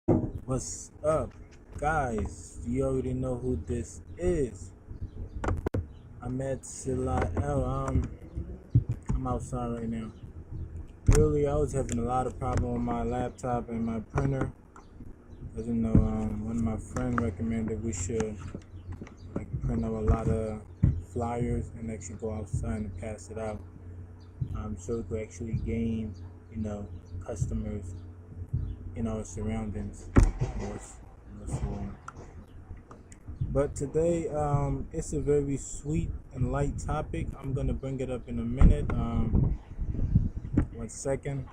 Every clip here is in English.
What's up, guys? You already know who this is. I'm at Silla L. I'm outside right now. Earlier, I was having a lot of problem with my laptop and my printer. As you know, one of my friends recommended we should like print out a lot of flyers and actually go outside and pass it out, so we could actually gain, you know, customers in our surroundings. So, but today, it's a very sweet and light topic. I'm gonna bring it up in a minute. 1 second.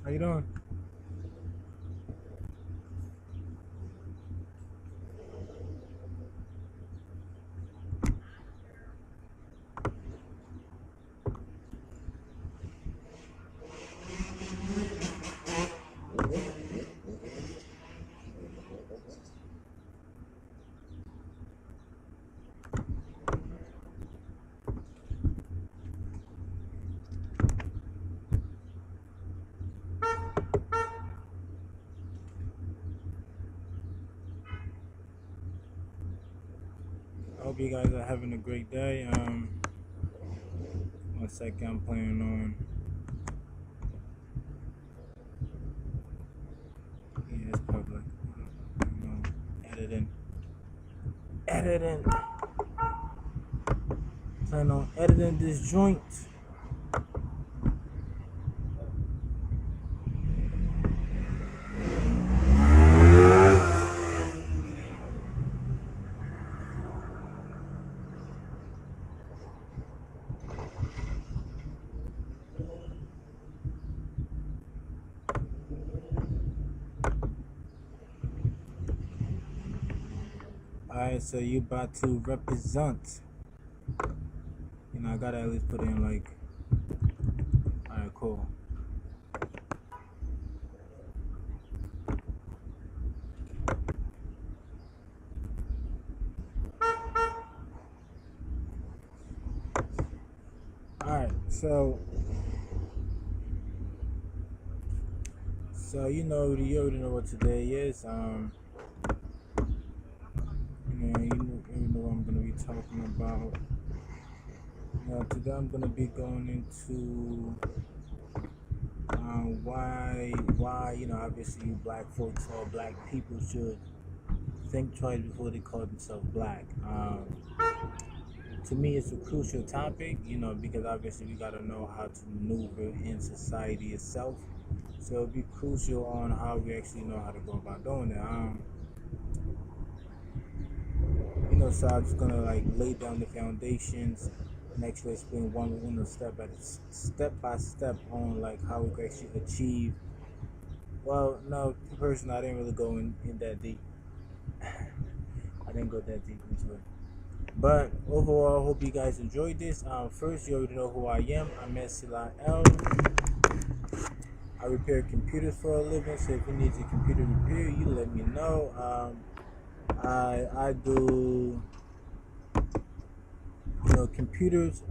How you doing? I hope you guys are having a great day. 1 second. I'm planning on. Yeah, it's public. Editing. Editing. Plan on editing this joint. Alright, so you about to represent. I gotta at least put in like. Alright, cool. Alright, so you already know what today is. You know what I'm gonna be talking about. Today I'm gonna be going into why obviously black folks or black people should think twice before they call themselves black. To me, it's a crucial topic, because obviously we gotta know how to maneuver in society itself. So it'll be crucial on how we actually know how to go about doing it. So I'm just gonna like lay down the foundations and actually explain step by step on like how we can actually achieve. Well, no, personally, I didn't really go in that deep. I didn't go that deep into it. But overall, I hope you guys enjoyed this. First, you already know who I am. I'm Silla L. I repair computers for a living, so if you need your computer repaired, you let me know. I do computers.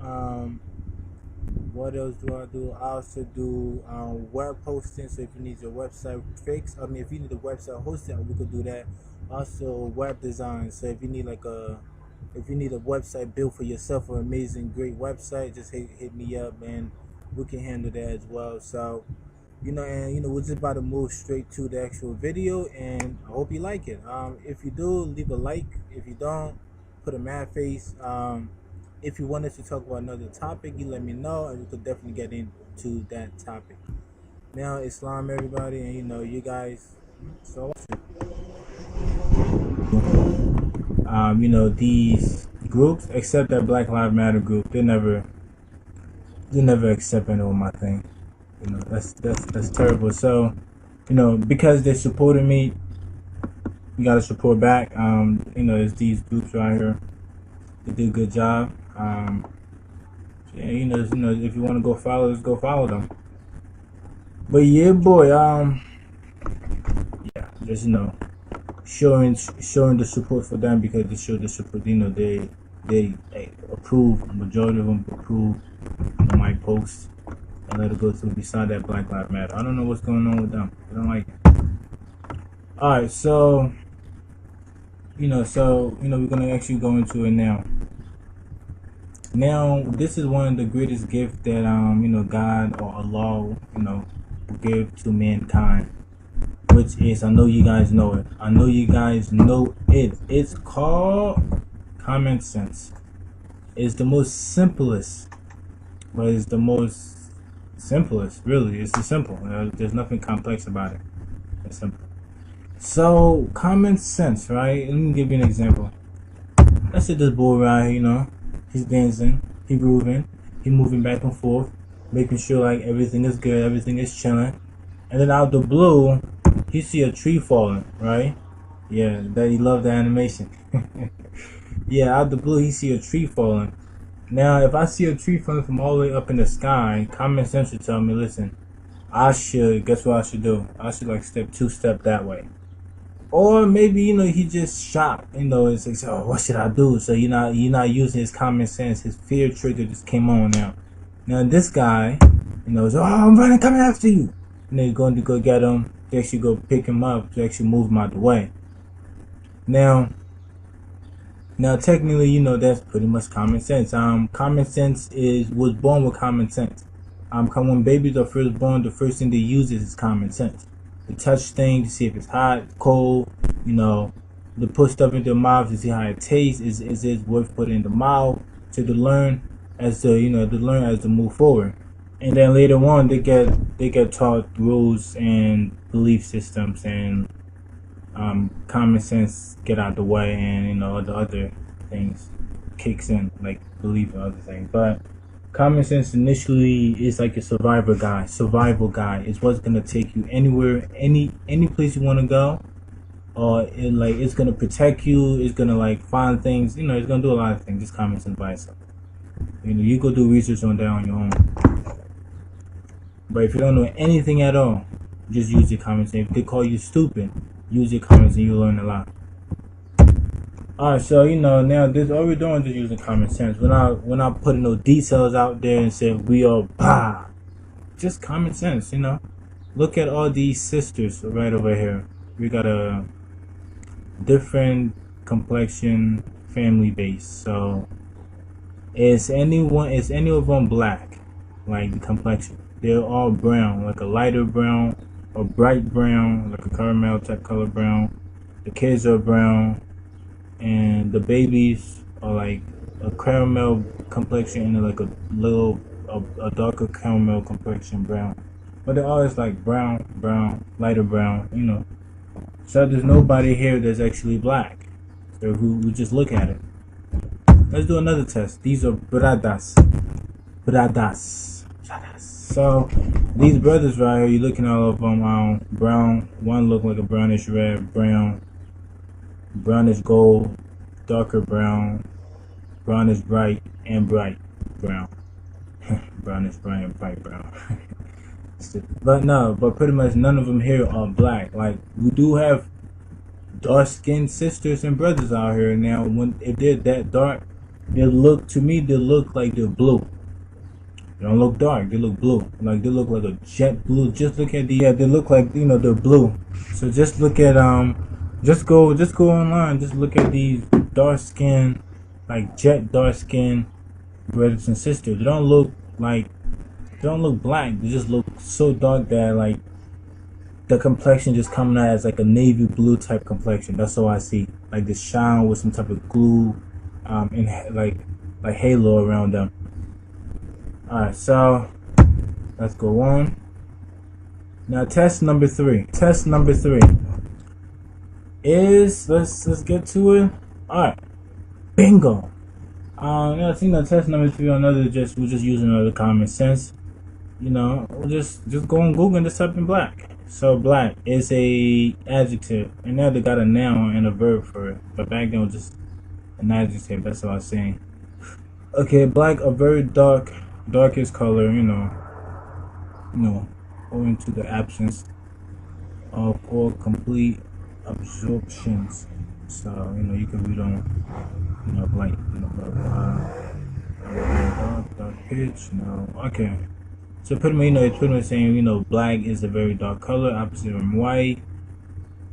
What else do I do? I also do web hosting. So if you need your website fixed, if you need a website hosted, we could do that. Also web design. So if you need if you need a website built for yourself, an amazing, great website, just hit me up, and we can handle that as well. So we're just about to move straight to the actual video, and I hope you like it. If you do, leave a like. If you don't, put a mad face. If you want us to talk about another topic, you let me know, and we could definitely get into that topic. Now, Islam, everybody, and you guys. So, these groups, except that Black Lives Matter group, they never accept any of my thing. That's terrible. So, because they supported me, you gotta support back. It's these groups right here. They did a good job. If you want to go follow, just go follow them. But yeah, boy, yeah, just showing the support for them, because they show the support. They approve. Majority of them approve my posts and let it go through. Beside that, Black Lives Matter. I don't know what's going on with them. I don't like it. All right, so we're gonna actually go into it now. Now, this is one of the greatest gifts that God or Allah will give to mankind, which is, I know you guys know it. I know you guys know it. It's called common sense. It's the most simplest, but it's the most simplest. Really, it's the simple. There's nothing complex about it. It's simple. So, common sense, right? Let me give you an example. Let's say this boy right here, he's dancing, he's grooving, he's moving back and forth, making sure like everything is good, everything is chilling. And then out the blue, he see a tree falling, right? Yeah, that he loved the animation. Yeah, out the blue, he see a tree falling. Now, if I see a tree falling from all the way up in the sky, common sense should tell me, listen, guess what I should do? I should like step that way. Or maybe, he just shocked, it's like, oh, what should I do? So you're not using his common sense, his fear trigger just came on now. Now this guy, is, oh, I'm running, coming after you. And they're going to go get him, they actually go pick him up to actually move him out the way. Now technically, that's pretty much common sense. Common sense was born with common sense. When babies are first born, the first thing they use is common sense. To touch things to see if it's hot, cold, to put stuff in their mouths to see how it tastes. Is it worth putting in the mouth? To learn as to move forward. And then later on they get taught rules and belief systems, and common sense get out the way, and the other things kicks in, like belief and other things. But common sense initially is like a survival guide. It's what's gonna take you anywhere, any place you want to go, or it's gonna protect you. It's gonna find things. It's gonna do a lot of things. Just common sense by itself. You go do research on that on your own. But if you don't know anything at all, just use your common sense. If they call you stupid, use your common sense. You'll learn a lot. Alright, so now this all we're doing is just using common sense. We're not putting no details out there and saying we are just common sense, Look at all these sisters right over here. We got a different complexion family base. So is any of them black, like the complexion? They're all brown, like a lighter brown, or bright brown, like a caramel type color brown. The kids are brown, and the babies are like a caramel complexion and like a darker caramel complexion brown. But they're always like brown, lighter brown, So there's nobody here that's actually black. So who just look at it. Let's do another test. These are bradas. So these brothers right here, you're looking at all of them brown. One look like a brownish red, brownish gold, darker brown, brownish bright, and bright brown. Brownish bright and bright brown. But pretty much none of them here are black. Like, we do have dark-skinned sisters and brothers out here. Now, if they're that dark, they look like they're blue. They don't look dark, they look blue. Like, they look like a jet blue. Just look at they look like, they're blue. So just look at, just go online, just look at these dark skin, like jet dark skin brothers and sisters. They don't look black, they just look so dark that like the complexion just coming out as like a navy blue type complexion. That's all I see. Like this shine with some type of glue, and like halo around them. Alright, so let's go on. Now test number three. Is let's get to it. Alright. Bingo. I think test number 3 we're just using another common sense. We'll just go on Google and just type in black. So black is a adjective, and now they got a noun and a verb for it. But back then it was just an adjective, that's what I was saying. Okay, black, a very darkest color, owing to the absence of or complete absorptions. So you can read on blank, blah blah dark pitch. Okay. So pretty much it's pretty much saying black is a very dark color, opposite from white.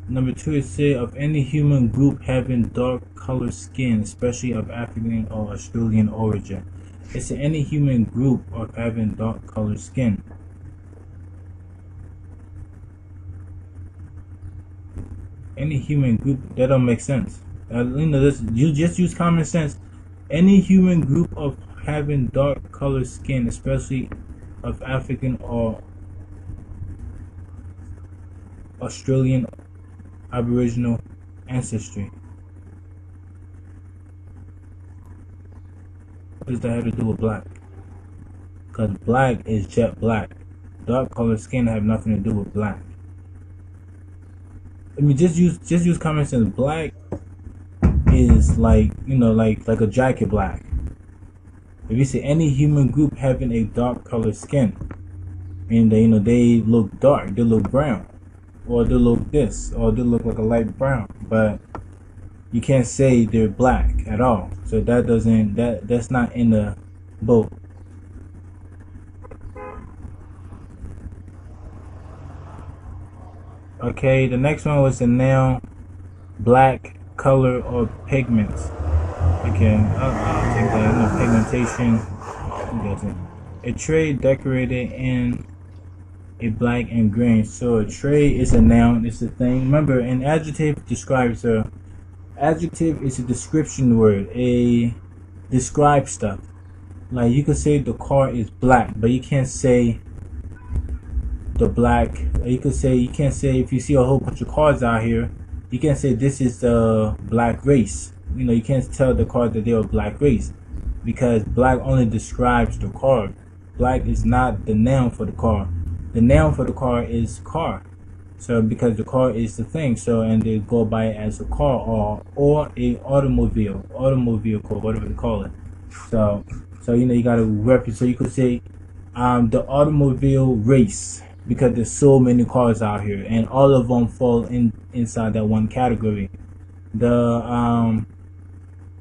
Number 2 is said of any human group having dark colored skin, especially of African or Australian origin. It's any human group of having dark colored skin. Any human group, that don't make sense. You just use common sense. Any human group of having dark colored skin, especially of African or Australian Aboriginal ancestry. What does that have to do with black? Because black is jet black. Dark colored skin have nothing to do with black. I mean, just use common sense. Black is like like a jacket black. If you say any human group having a dark colored skin, and they look dark, they look brown, or they look this, or they look like a light brown, but you can't say they're black at all. So that's not in the boat. Okay, the next one was the noun black, color or pigments. Okay, I'll take that. Pigmentation. A tray decorated in a black and green. So a tray is a noun, it's a thing. Remember, an adjective describes adjective is a description word. A describe stuff. Like you could say the car is black, but you can't say the black. You can't say if you see a whole bunch of cars out here, you can't say this is the black race. You can't tell the car that they're a black race, because black only describes the car. Black is not the noun for the car. The noun for the car is car. So because the car is the thing, so and they go by it as a car or a automobile vehicle, whatever they call it. So you gotta represent. So you could say the automobile race, because there's so many cars out here and all of them fall inside that one category.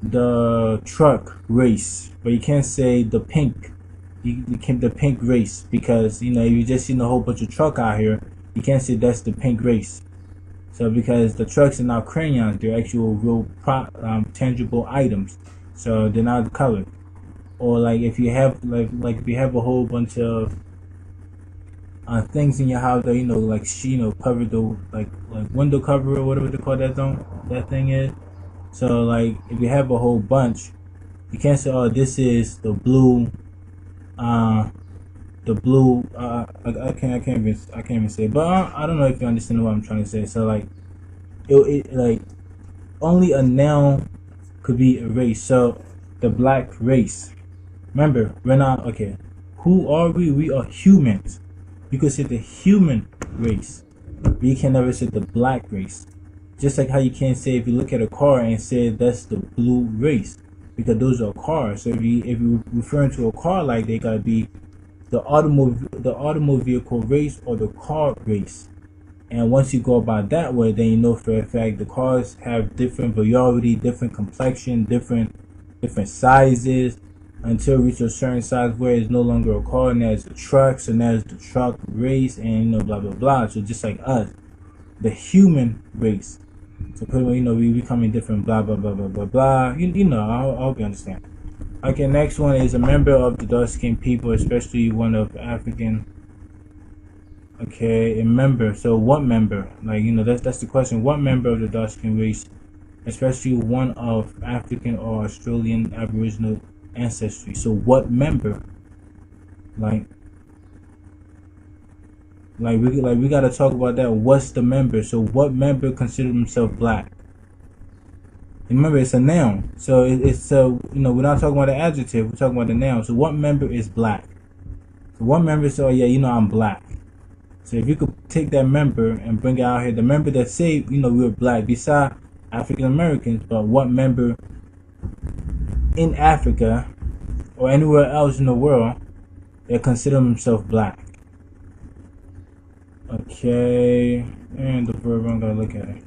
The truck race, but you can't say the pink. You can't the pink race, because you just seen a whole bunch of truck out here. You can't say that's the pink race. So because the trucks are not crayons, they're actual real tangible items. So they're not colored. Or like if you have like if you have a whole bunch of things in your house that cover the like window cover or whatever they call that thing is. So like if you have a whole bunch, you can't say, oh, this is the blue. I can't even say it, but I don't know if you understand what I'm trying to say. So like like only a noun could be a race. So the black race. Remember, we're not okay. Who are we? We are humans. You could say the human race, but you can never say the black race. Just like how you can't say, if you look at a car and say that's the blue race, because those are cars. So if you referring to a car, like they gotta be the automobile vehicle race or the car race. And once you go about that way, then you know for a fact the cars have different variety, different complexion, different sizes, until reach a certain size where it's no longer a car, and there's a truck. So now it's the truck race, and blah blah blah. So just like us, the human race. So we becoming different, blah blah blah blah blah blah. I hope you understand. Okay, next one is a member of the dark-skinned people, especially one of African. Okay, a member. So what member? Like that's the question. What member of the dark-skinned race, especially one of African or Australian Aboriginal ancestry? So what member? Like we gotta talk about that. What's the member? So what member consider himself black? Remember, it's a noun. So it's we're not talking about the adjective. We're talking about the noun. So what member is black? So what member says, oh yeah, I'm black. So if you could take that member and bring it out here, the member that say we're black, besides African Americans, but what member in Africa or anywhere else in the world that consider himself black? Okay, and the verb, I'm gonna look at it.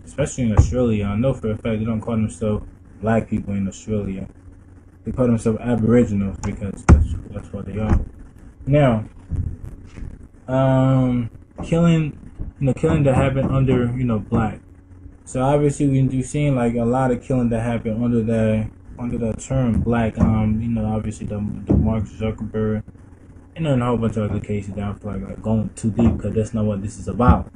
Especially in Australia, I know for a fact they don't call themselves black people in Australia. They call themselves Aboriginals because that's what they are. Now, killing, killing that happened under, black. So obviously we've seen like a lot of killing that happened under the term black. Obviously the Mark Zuckerberg, and a whole bunch of other cases that I feel like going too deep because that's not what this is about.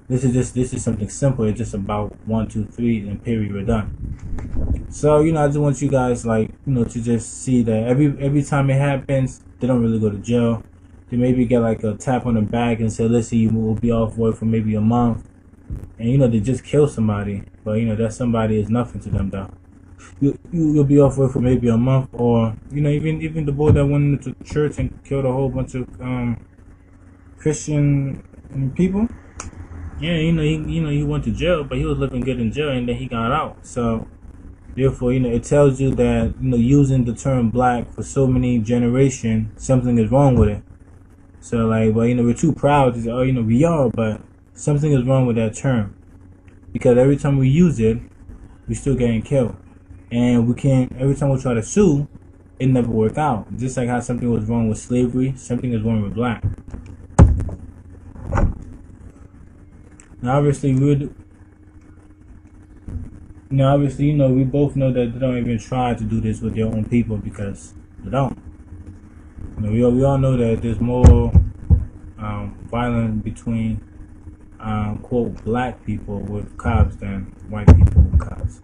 This is something simple. It's just about 1, 2, 3, and period. We're done. So I just want you guys to just see that every time it happens, they don't really go to jail. They maybe get like a tap on the back and say, "Listen, you will be off work for maybe a month," and they just kill somebody. But that somebody is nothing to them though. You'll be off work for maybe a month, or even the boy that went into church and killed a whole bunch of Christian people. Yeah, he went to jail, but he was living good in jail, and then he got out. So therefore, it tells you that using the term black for so many generations, something is wrong with it. So but we're too proud to say, oh, we are, but something is wrong with that term because every time we use it, we're still getting killed, and we can't. Every time we try to sue, it never worked out. Just like how something was wrong with slavery, something is wrong with black. Now, obviously, we both know that they don't even try to do this with their own people because they don't. We all know that there's more violence between quote black people with cops than white people with cops.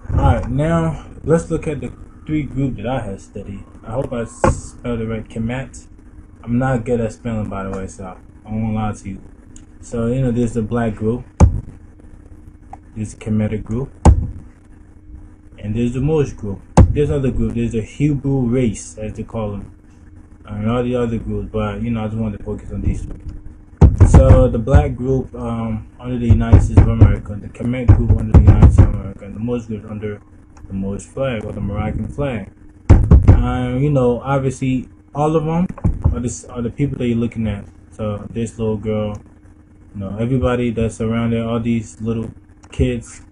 Alright, now let's look at the 3 groups that I have studied. I hope I spelled it right. Kemet. I'm not good at spelling, by the way, so I won't lie to you. So there's the black group, there's the Kemetic group, and there's the Moorish group. There's other group. There's the Hebrew race, as they call them, and all the other groups. But I just wanted to focus on these 3. So the black group under the United States of America, the Kemet group under the United States of America, and the Moorish group under the Moorish flag or the Moroccan flag. Obviously all of them are the people that you're looking at. So this little girl, everybody that's around there, all these little kids,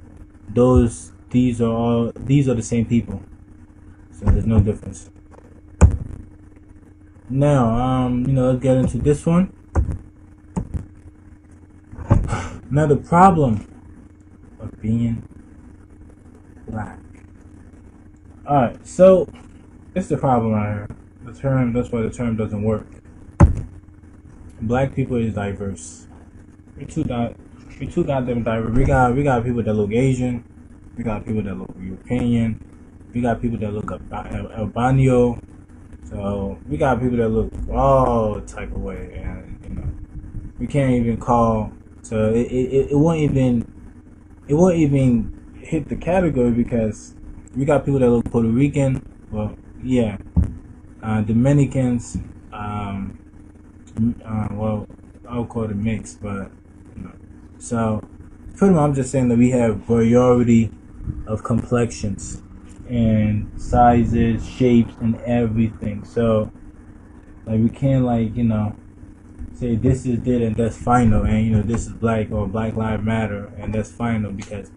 these are the same people. So there's no difference. Now, let's get into this one. Now, the problem of being black. Alright, so it's the problem out here. That's why the term doesn't work. Black people is diverse. We're too goddamn diverse. We got people that look Asian. We got people that look European. We got people that look albino. So we got people that look all type of way, and we can't even call. So it won't even hit the category because we got people that look Puerto Rican. Well, yeah, Dominicans. Well, I'll call it mixed, but so pretty much I'm just saying that we have variety of complexions and sizes, shapes, and everything. So we can't say this is it and that's final, and this is black or Black Lives Matter and that's final, because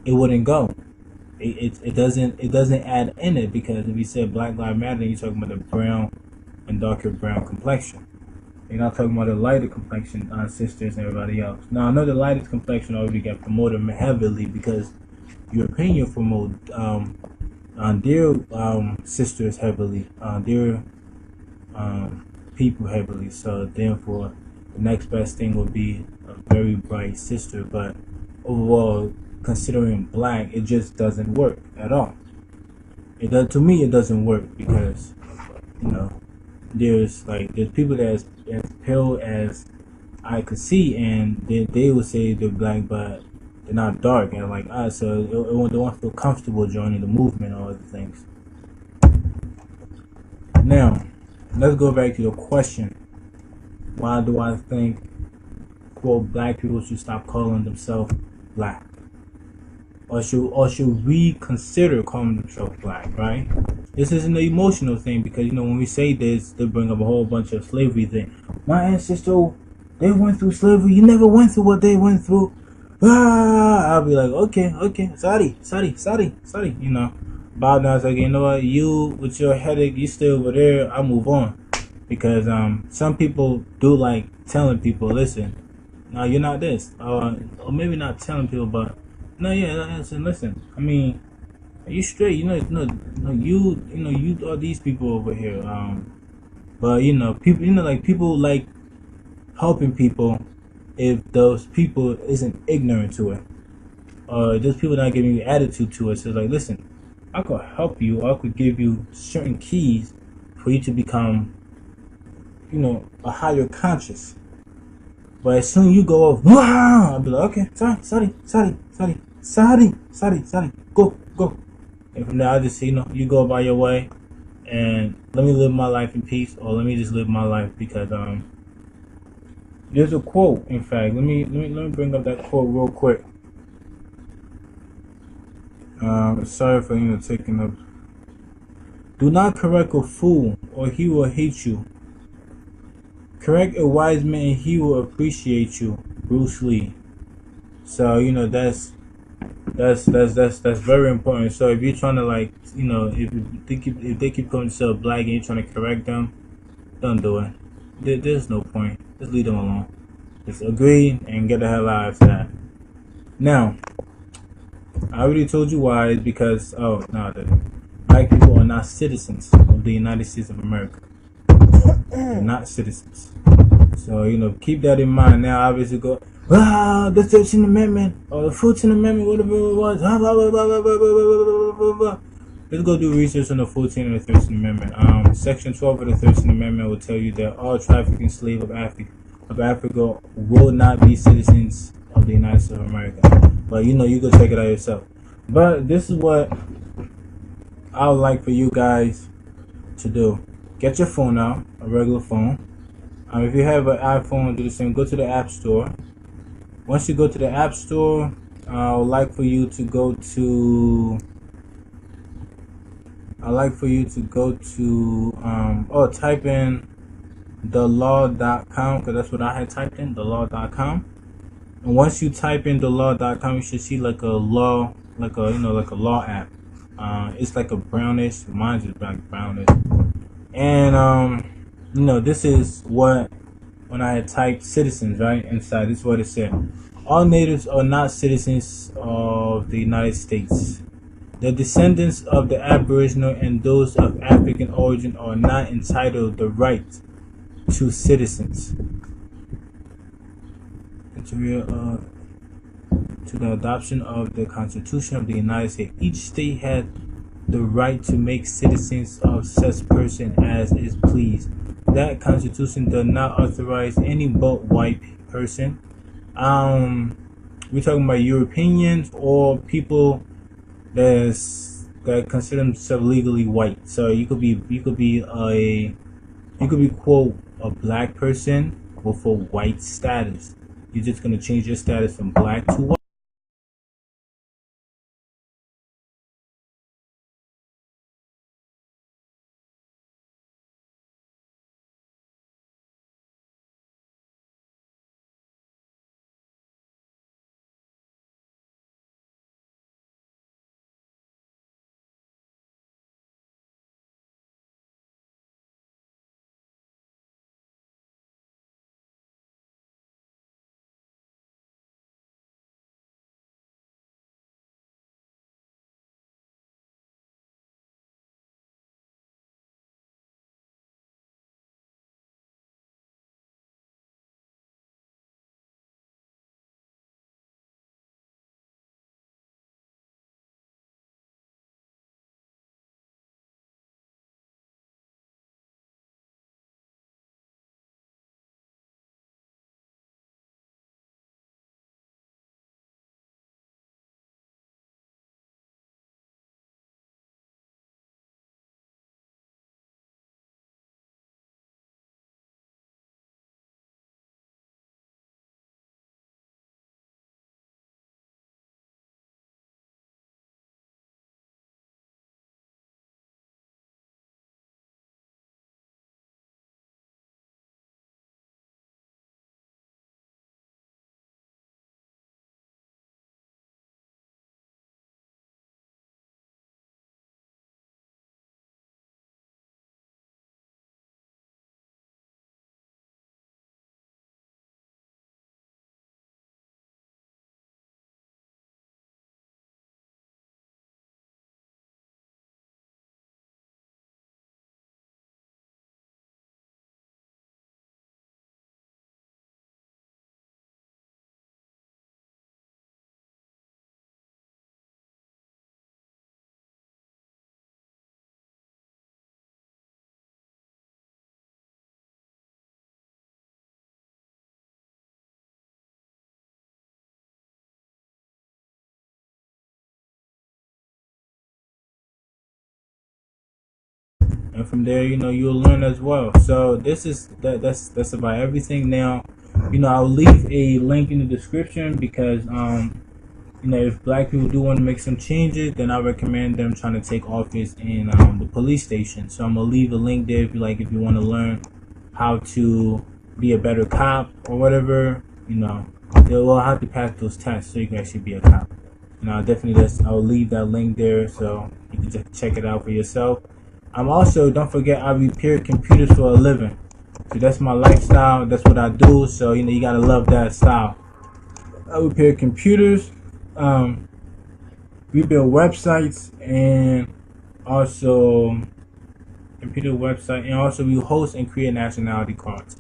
it wouldn't go. It doesn't add in it, because if you said Black Lives Matter, you're talking about the brown and darker brown complexion. You're not talking about the lighter complexion sisters and everybody else. Now I know the lightest complexion already got promoted heavily because European promote their sisters heavily, their people heavily. So therefore, the next best thing would be a very bright sister. But overall, considering black, it just doesn't work at all. To me, it doesn't work because there's people that as pale as I could see, and they would say they're black, but they're not dark and like us, so they won't feel comfortable joining the movement or other things. Now, let's go back to the question: why do I think, quote, black people should stop calling themselves black, or should we consider calling themselves black? Right? This isn't an emotional thing because when we say this, they bring up a whole bunch of slavery thing. My ancestor, they went through slavery. You never went through what they went through. Ah, I'll be like, okay, sorry. Bow down. It's like, you know what? You with your headache, you stay over there. I move on because some people do like telling people, listen, no, you're not this, or maybe not telling people, but no, yeah, listen. I mean, you straight, you are these people over here. But people, like people like helping people if those people isn't ignorant to it, or those people not giving you attitude to it. So like, listen, I could help you, or I could give you certain keys for you to become, a higher conscious. But as soon as you go off, wow, I'll be like, okay, sorry, go. And from there, I just say, you go by your way, and let me live my life in peace, or let me just live my life because there's a quote. In fact, let me bring up that quote real quick. Sorry for taking up. Do not correct a fool, or he will hate you. Correct a wise man, and he will appreciate you. Bruce Lee. So that's very important. So if you're trying to like if they keep calling themselves black and you're trying to correct them, don't do it. There's no point. Just leave them alone. Just agree and get the hell out of that. Now, I already told you why. It's because the black people are not citizens of the United States of America. They're not citizens. So keep that in mind. Now, obviously, go the 13th Amendment or the 14th Amendment, whatever it was. Let's go do research on the 14th and the 13th Amendment. Section 12 of the 13th Amendment will tell you that all trafficking slaves of Africa will not be citizens of the United States of America. But you go check it out yourself. But this is what I would like for you guys to do. Get your phone out, a regular phone. If you have an iPhone, do the same. Go to the App Store. Once you go to the App Store, I would like for you to go to. Type in thelaw.com because that's what I had typed in, thelaw.com. And once you type in thelaw.com, you should see like a law, like a law app. It's like a brownish. Mine's is brownish. And this is what when I had typed citizens right inside. This is what it said: all natives are not citizens of the United States. The descendants of the Aboriginal and those of African origin are not entitled the right to citizens. To the adoption of the Constitution of the United States, each state had the right to make citizens of such person as is pleased. That Constitution does not authorize any but white person. We're talking about Europeans or people that consider themselves legally white. So you could be quote a black person with a white status. You're just gonna change your status from black to white. and from there, you'll learn as well. So this is that's about everything. Now, I'll leave a link in the description because if black people do want to make some changes, then I recommend them trying to take office in the police station. So I'm gonna leave a link there if you want to learn how to be a better cop or whatever. They'll have to pass those tests so you can actually be a cop. I'll leave that link there so you can just check it out for yourself. Also, don't forget, I repair computers for a living. So that's my lifestyle. That's what I do. So you gotta love that style. I repair computers, rebuild websites, and also computer website, and also we host and create nationality cards.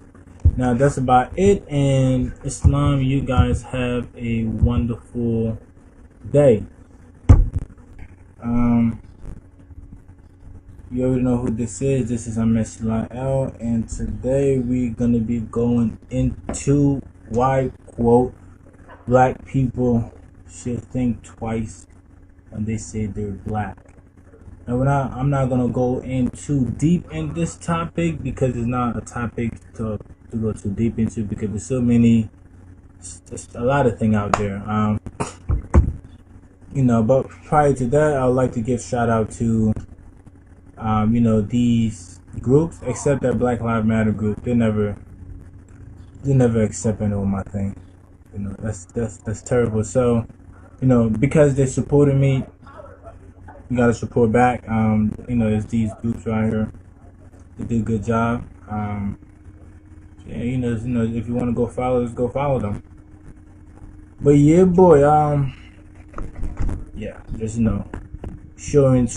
Now that's about it. And Islam, you guys have a wonderful day. You already know who this is. This is L, and today we're gonna be going into why, quote, black people should think twice when they say they're black. Now, I'm not gonna go in too deep in this topic because it's not a topic to go too deep into, because there's so many, just a lot of things out there. But prior to that, I would like to give shout out to these groups, except that Black Lives Matter group. They never accept any of my thing. That's terrible. So, because they supported me, you gotta support back. There's these groups right here. They did a good job. If you want to go follow, just go follow them. But yeah, boy. Just showing.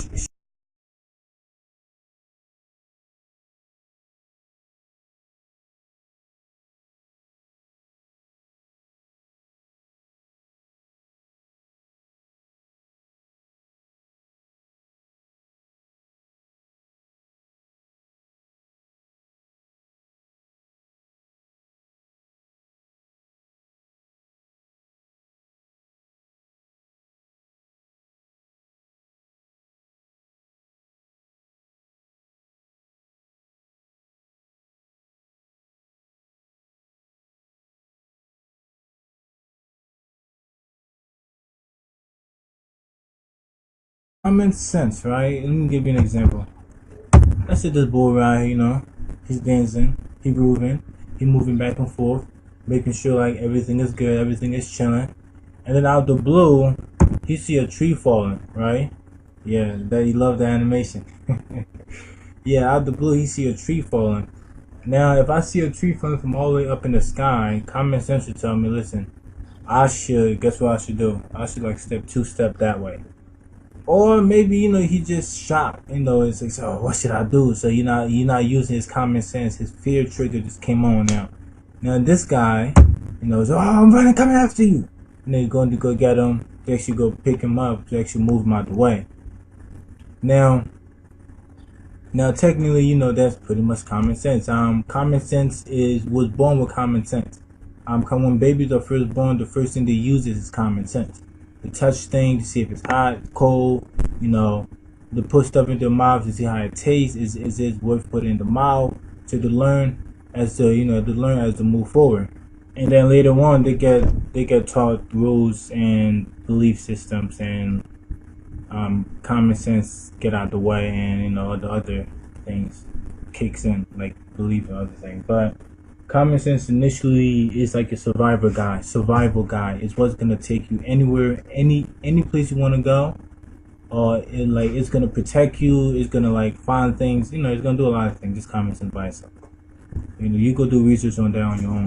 Common sense, right? Let me give you an example. Let's say this boy right here, he's dancing, he grooving, he moving back and forth, making sure like everything is good, everything is chilling. And then out the blue, he see a tree falling, right? Yeah, that he loved the animation. Yeah, out the blue, he see a tree falling. Now, if I see a tree falling from all the way up in the sky, common sense should tell me, listen, guess what I should do? I should like two step that way. Or maybe, he just shocked, it's like, so what should I do? So you're not using his common sense. His fear trigger just came on now. Now this guy, is, oh, I'm running, coming after you. And they're going to go get him. They actually go pick him up to actually move him out the way. Now technically, that's pretty much common sense. Common sense was born with common sense. When babies are first born, the first thing they use is common sense. To touch things to see if it's hot, cold, to put stuff in their mouth to see how it tastes. Is it worth putting in the mouth? To learn as to move forward. And then later on they get taught rules and belief systems, and common sense get out the way, and the other things kicks in, like belief and other things. But common sense initially is like a survival guide. It's what's gonna take you anywhere, any place you want to go, or it's gonna protect you. It's gonna find things. It's gonna do a lot of things. Just common sense by itself. You go do research on that on your own.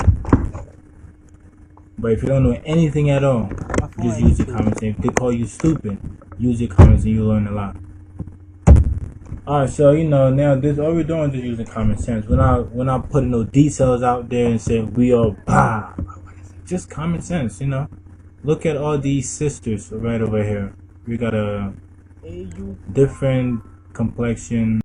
But if you don't know anything at all, just use your common sense. If they call you stupid, use your common sense. You learn a lot. Alright, so now this all we're doing is just using common sense. We're not putting no details out there and saying we are just common sense, Look at all these sisters right over here. We got a different complexion.